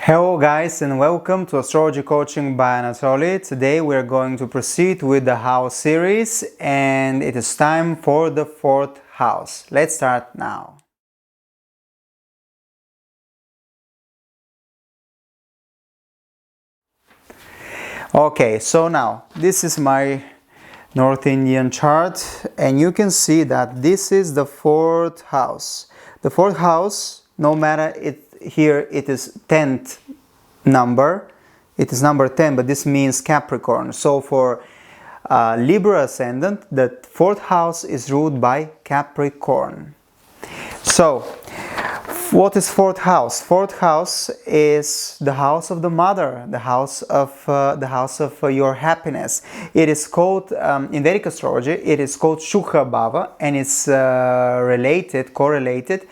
Hello guys, and welcome to Astrology Coaching by Anatoly. Today we are going to proceed with the house series, and it is time for the fourth house. Let's start now. Okay, so now this is my North Indian chart, and you can see that this is the fourth house. The fourth house, no matter here it is 10th number, it is number 10, but this means Capricorn. So for Libra ascendant, the fourth house is ruled by Capricorn. So what is fourth house? Fourth house is the house of the mother, the house of your happiness. It is called in Vedic astrology, it is called Shukha Bhava, and it's correlated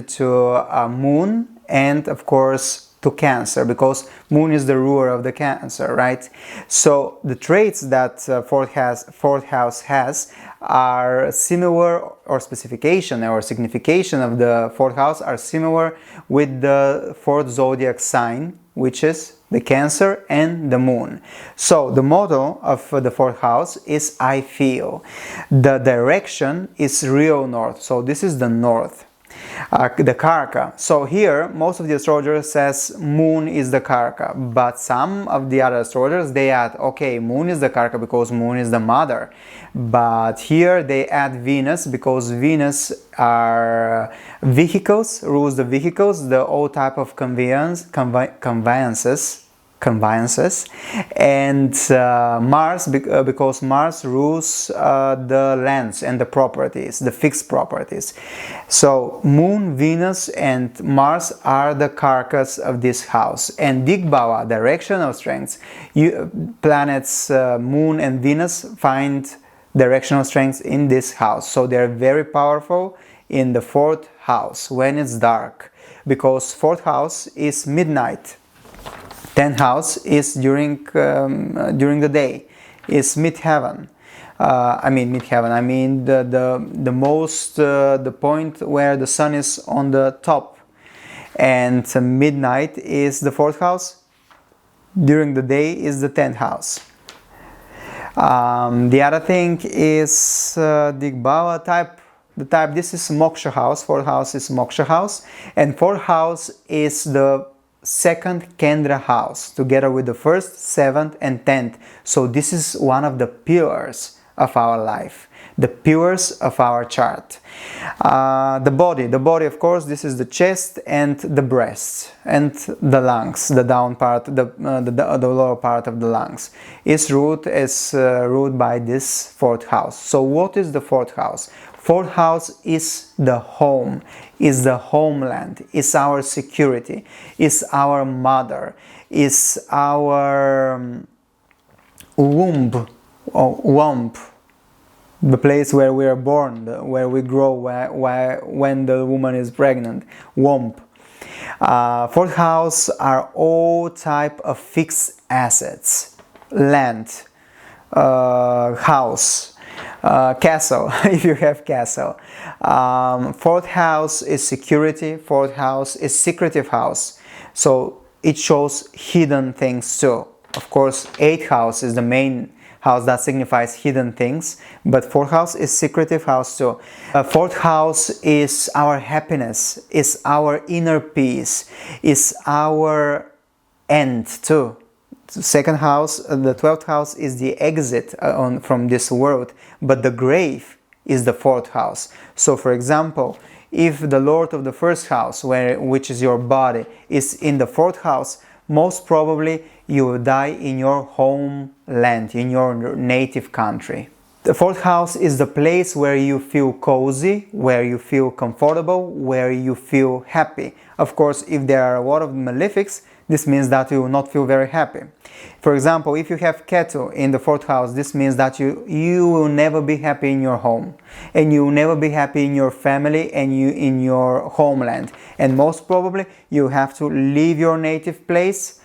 to Moon, and of course to Cancer, because Moon is the ruler of the Cancer, right? So the traits that fourth house has are similar, or specification or signification of the fourth house are similar with the fourth zodiac sign, which is the Cancer and the Moon. So the motto of the fourth house is I feel. The direction is real north, so this is the north. The Karaka. So here most of the astrologers says Moon is the Karaka, but some of the other astrologers they add, okay, Moon is the Karaka because Moon is the mother, but here they add Venus because Venus are vehicles, rules the vehicles, the all type of conveyances, and Mars because Mars rules the lands and the properties, the fixed properties. So Moon, Venus and Mars are the carcass of this house, and Digbhava, directional strengths, planets Moon and Venus find directional strengths in this house, so they're very powerful in the fourth house when it's dark, because fourth house is midnight. 10th house is during the day, is midheaven. I mean the point where the sun is on the top, and midnight is the fourth house. During the day is the 10th house. The other thing is Digbhava type. The type, this is Moksha house. Fourth house is Moksha house, and fourth house is the second Kendra house together with the first, 7th and 10th. So this is one of the pillars of our life, the pillars of our chart. The body of course, this is the chest and the breast and the lungs, the down part, the lower part of the lungs is ruled by this fourth house. So what is the fourth house? Fourth house is the home, is the homeland, is our security, is our mother, is our womb, the place where we are born, where we grow, when the woman is pregnant, womb. Fourth house are all type of fixed assets, land, house, castle, if you have castle. Fourth house is security, fourth house is secretive house, so it shows hidden things too. Of course, 8th house is the main house that signifies hidden things, but fourth house is secretive house too. Fourth house is our happiness, is our inner peace, is our end too. Second house, the 12th house is the exit from this world, but the grave is the fourth house. So for example, if the lord of the first house, which is your body, is in the fourth house, most probably you will die in your homeland, in your native country. The fourth house is the place where you feel cozy, where you feel comfortable, where you feel happy. Of course, if there are a lot of malefics, this means that you will not feel very happy. For example, if you have Ketu in the fourth house, this means that you will never be happy in your home, and you will never be happy in your family and in your homeland. And most probably you have to leave your native place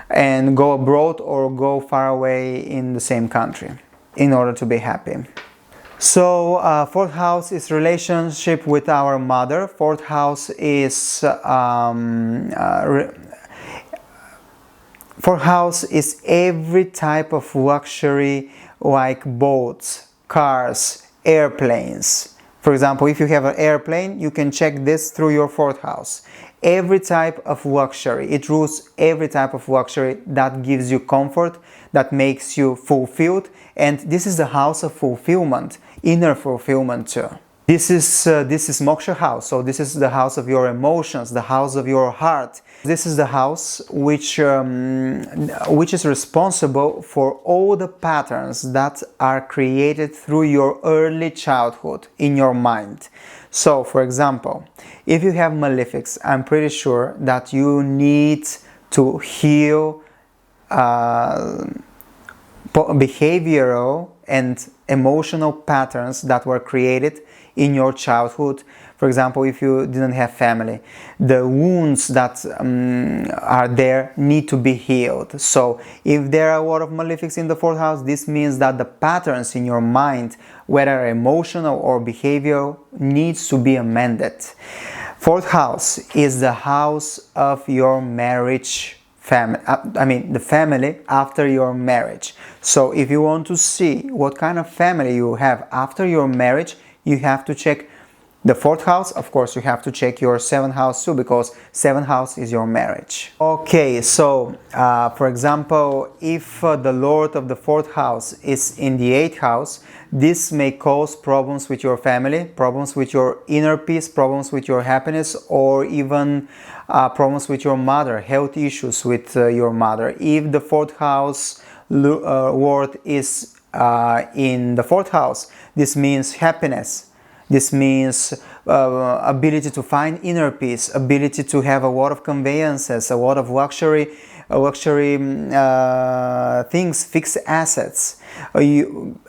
and go abroad or go far away in the same country in order to be happy. So fourth house is relationship with our mother. Fourth house is fourth house is every type of luxury, like boats, cars, airplanes. For example, if you have an airplane, you can check this through your fourth house. Every type of luxury, it rules every type of luxury that gives you comfort, that makes you fulfilled, and this is the house of fulfillment, inner fulfillment too. This is moksha house, so this is the house of your emotions, the house of your heart. This is the house which is responsible for all the patterns that are created through your early childhood in your mind. So, for example, if you have malefics, I'm pretty sure that you need to heal behavioral and emotional patterns that were created in your childhood. For example, if you didn't have family, the wounds that are there need to be healed. So if there are a lot of malefics in the fourth house, this means that the patterns in your mind, whether emotional or behavioral, needs to be amended. Fourth house is the house of your marriage family, the family after your marriage. So if you want to see what kind of family you have after your marriage, you have to check the fourth house. Of course, you have to check your seventh house too, because seventh house is your marriage. Okay, so for example, if the lord of the fourth house is in the eighth house, this may cause problems with your family, problems with your inner peace, problems with your happiness, or even problems with your mother, health issues with your mother. If the fourth house lord is in the fourth house, this means happiness. This means ability to find inner peace, ability to have a lot of conveyances, a lot of luxury things, fixed assets.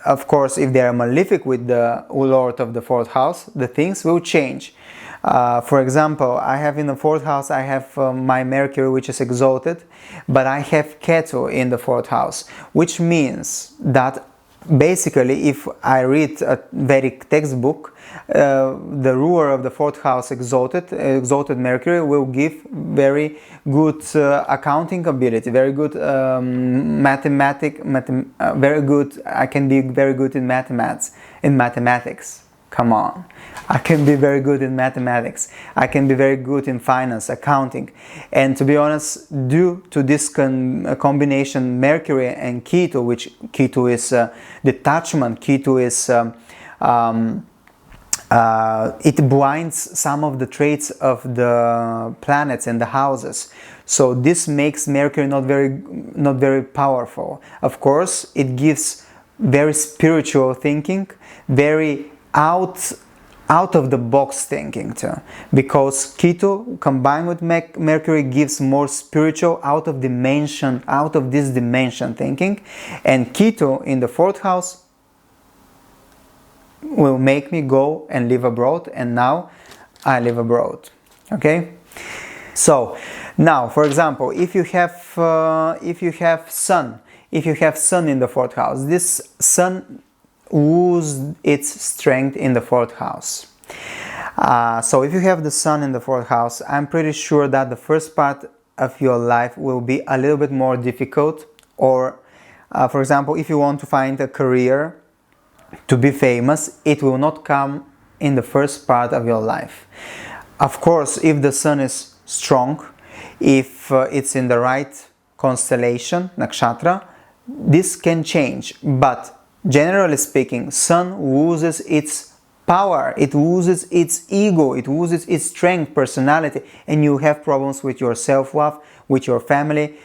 Of course, if they are malefic with the lord of the fourth house, the things will change. For example, I have in the fourth house, I have my Mercury, which is exalted, but I have Ketu in the fourth house, which means that basically, if I read a Vedic textbook, the ruler of the fourth house, exalted Mercury, will give very good accounting ability, very good very good. I can be very good in mathematics. Come on, I can be very good in mathematics. I can be very good in finance, accounting. And to be honest, due to this combination Mercury and Ketu, which Ketu is detachment, Ketu is it blinds some of the traits of the planets and the houses. So this makes Mercury not very powerful. Of course, it gives very spiritual thinking, very out of the box thinking too, because Ketu combined with Mercury gives more spiritual, out of this dimension thinking, and Ketu in the fourth house will make me go and live abroad, and now I live abroad. Okay, so now, for example, if you have sun in the fourth house, this sun lose its strength in the fourth house. So if you have the sun in the fourth house, I'm pretty sure that the first part of your life will be a little bit more difficult. Or for example, if you want to find a career to be famous, it will not come in the first part of your life. Of course, if the sun is strong, if it's in the right constellation, nakshatra, this can change. But generally speaking, sun loses its power, it loses its ego, it loses its strength, personality, and you have problems with your self-love, with your family,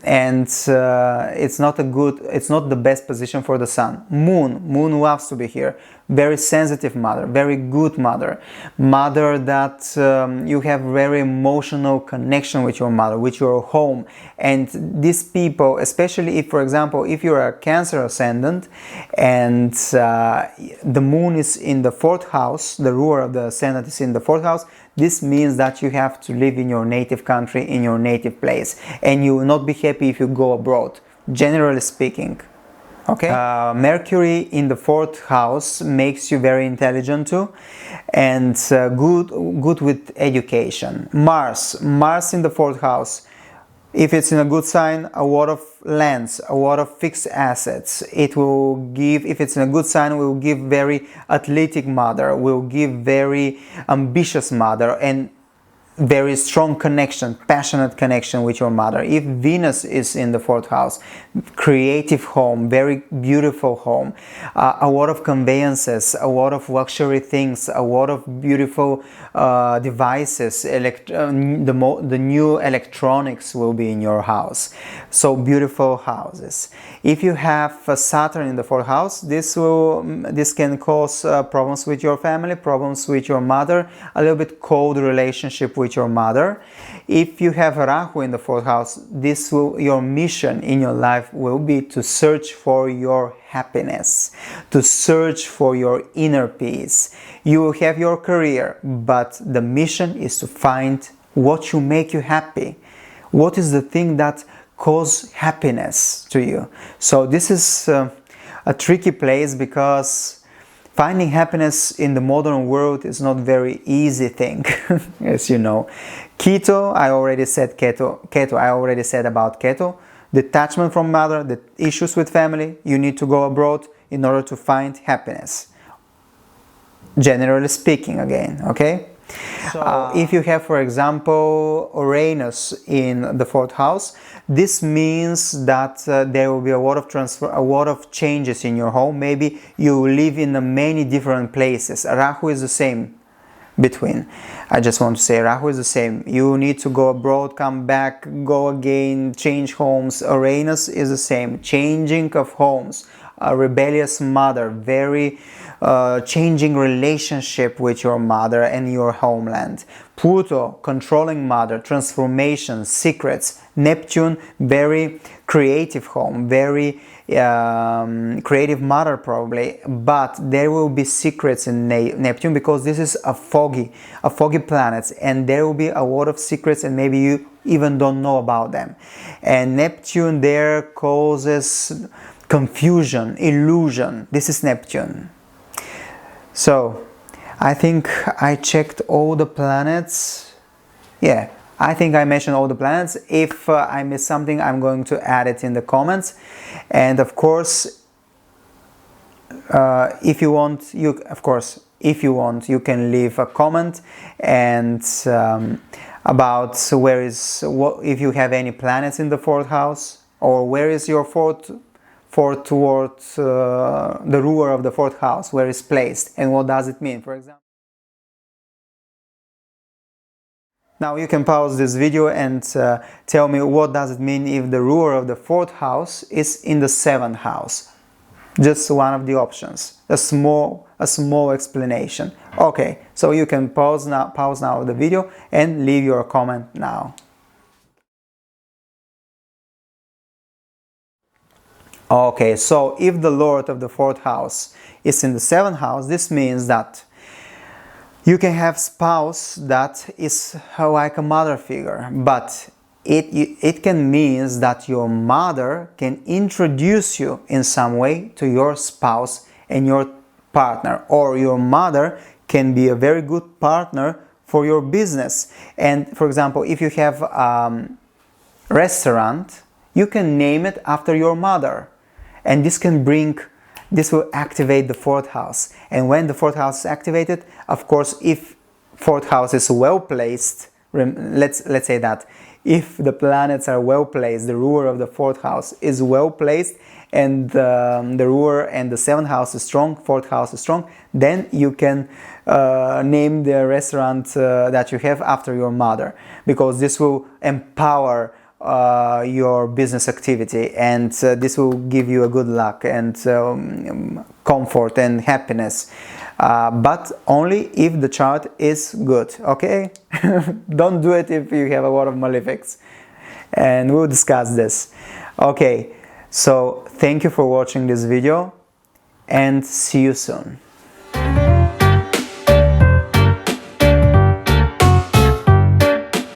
and it's not the best position for the sun. Moon loves to be here. Very sensitive mother, very good mother that you have very emotional connection with your mother, with your home. And these people, especially if, for example, if you're a Cancer ascendant and the moon is in the fourth house, the ruler of the ascendant is in the fourth house, this means that you have to live in your native country, in your native place, and you will not be happy if you go abroad, generally speaking. Okay. Mercury in the 4th house makes you very intelligent too, and good with education. Mars in the 4th house, if it's in a good sign, a lot of lands, a lot of fixed assets. It will give, if it's in a good sign, will give very athletic mother, will give very ambitious mother, and very strong connection, passionate connection with your mother. If Venus is in the 4th house, creative home, very beautiful home, a lot of conveyances, a lot of luxury things, a lot of beautiful devices, the new electronics will be in your house. So beautiful houses. If you have Saturn in the 4th house, this can cause problems with your family, problems with your mother, a little bit cold relationship with your mother. If you have Rahu in the 4th house, your mission in your life will be to search for your happiness, to search for your inner peace. You will have your career, but the mission is to find what will make you happy. What is the thing that causes happiness to you? So this is a tricky place, because finding happiness in the modern world is not very easy thing, as you know. Ketu, I already said about Ketu. Detachment from mother, the issues with family, you need to go abroad in order to find happiness. Generally speaking again, okay? So, if you have, for example, Uranus in the 4th house, this means that there will be a lot of changes in your home. Maybe you live in many different places. Rahu is the same between. I just want to say Rahu is the same. You need to go abroad, come back, go again, change homes. Uranus is the same. Changing of homes. A rebellious mother, very changing relationship with your mother and your homeland. Pluto, controlling mother, transformation, secrets. Neptune, very creative home, very creative mother probably, but there will be secrets in Neptune, because this is a foggy planet, and there will be a lot of secrets, and maybe you even don't know about them. And Neptune there causes confusion, illusion. This is Neptune. So I think I checked all the planets. Yeah, I think I mentioned all the planets. If I missed something, I'm going to add it in the comments. And of course, if you want, you can leave a comment and about if you have any planets in the 4th house, or where is your fourth towards the ruler of the 4th house, where it's placed, and what does it mean, for example. Now you can pause this video and tell me what does it mean if the ruler of the 4th house is in the 7th house. Just one of the options, a small explanation. Okay, so you can pause now the video and leave your comment now. Okay, so if the Lord of the 4th house is in the 7th house, this means that you can have spouse that is like a mother figure, but it can mean that your mother can introduce you in some way to your spouse and your partner, or your mother can be a very good partner for your business. And for example, if you have a restaurant, you can name it after your mother. And this will activate the 4th house. And when the 4th house is activated, of course, if 4th house is well placed, let's say that if the planets are well placed, the ruler of the 4th house is well placed, and the ruler and the 7th house is strong, 4th house is strong, then you can name the restaurant that you have after your mother, because this will empower your business activity, and this will give you a good luck and comfort and happiness, but only if the chart is good, okay? Don't do it if you have a lot of malefics, and we'll discuss this. Okay, so thank you for watching this video, and see you soon.